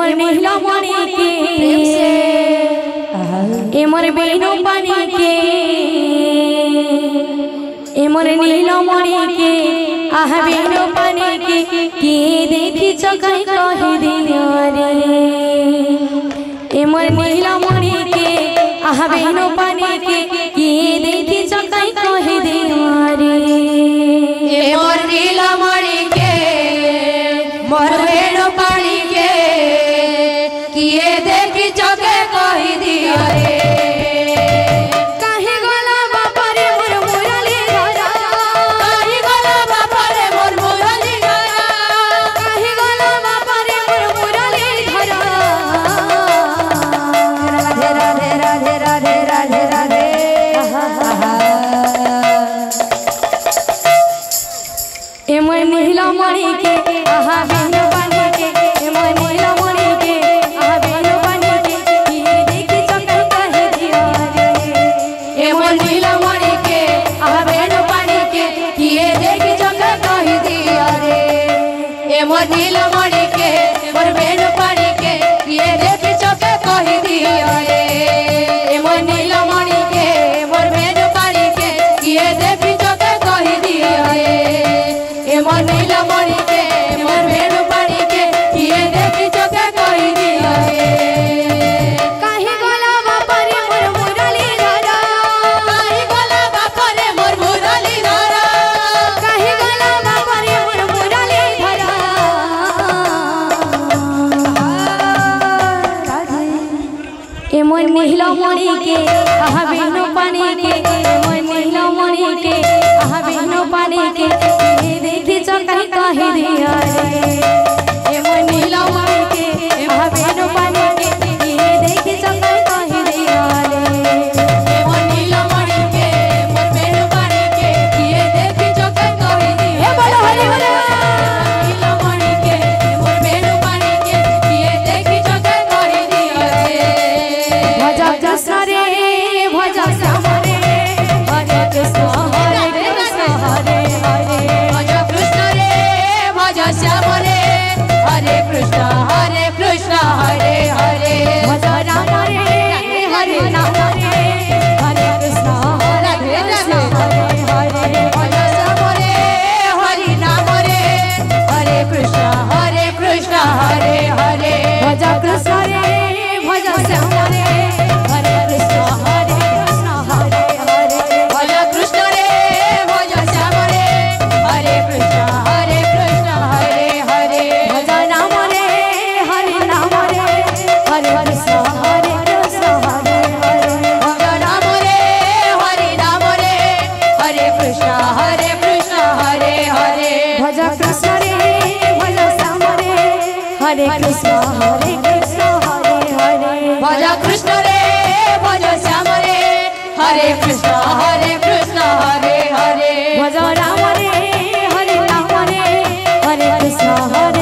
एमर नीला मणि के एमर बेनो पानी के एमर नीला मणि के आह बेनो पानी के देखी चकाई कहि दिया रे एमर नीला मणि के आह बेनो पानी के देखी चकाई कहि दिया रे एमर नीला मणि के मोर बेनो पानी के किए देखी चके कहि दिया रे एमर नीला मणि के आहा बेनो पानी के एमर नीला मणि के आहा बेनो पानी के देखी चकाई कहि दिया रे एमर नीला मणि के आहा बेनो पानी के किए देखी चके कहि दिया रे एमर नीला मणि के मोर बेनो पानी के किए देखी चके कहि दिया रे एमर नीला मणि के मोर बेनो पानी के किए देखी चके कहि दिया रे एमर नीला मणि के मोर बेनो पानी के किए देखी चके कहि दिया रे काहे गला बापरे मोर मुरली धरा काहे गला बापरे मोर मुरली धरा काहे गला बापरे मोर मुरली धरा एमर नीला मणि के आहा बेनो पानी के एमर नीला मणि के आहा बेनो पानी के देखी चकाई कहि दिया रे एमर नीला मणि के आहा बेनो पानी के देखी चकाई कहि दिया रे एमर नीला मणि के मोर बेनो पानी के किए देखी चके कहि दिया हे बोलो हरे हरे नीला मणि के मोर बेनो पानी के किए देखी चके कहि दिया रे भजा कृष्ण रे भजा श्याम रे हरे कृष्ण हरे कृष्ण हरे हरे भज कृष्ण रे भज श्याम रे हरे कृष्ण हरे कृष्ण हरे हरे भज राम रे हरे राम रे हरे कृष्ण हरे कृष्ण हरे हरे भज श्याम रे हरि नाम रे हरे कृष्ण हरे कृष्ण हरे हरे भज कृष्ण रे भज श्याम रे हरे कृष्ण हरे कृष्ण हरे हरे भज कृष्ण रे भज श्याम रे हरे कृष्ण हरे हरे भज राम रे हरे राम रे हरे कृष्ण हरे कृष्ण हरे हरे भज राम रे हरि नाम रे हरे कृष्ण हरे हरे भज कृष्ण रे भज श्याम रे हरे कृष्ण हरे कृष्ण हरे हरे भज कृष्ण रे भज श्याम रे हरे कृष्ण हरे हरे भज राम रे हरे राम रे हरे कृष्ण हरे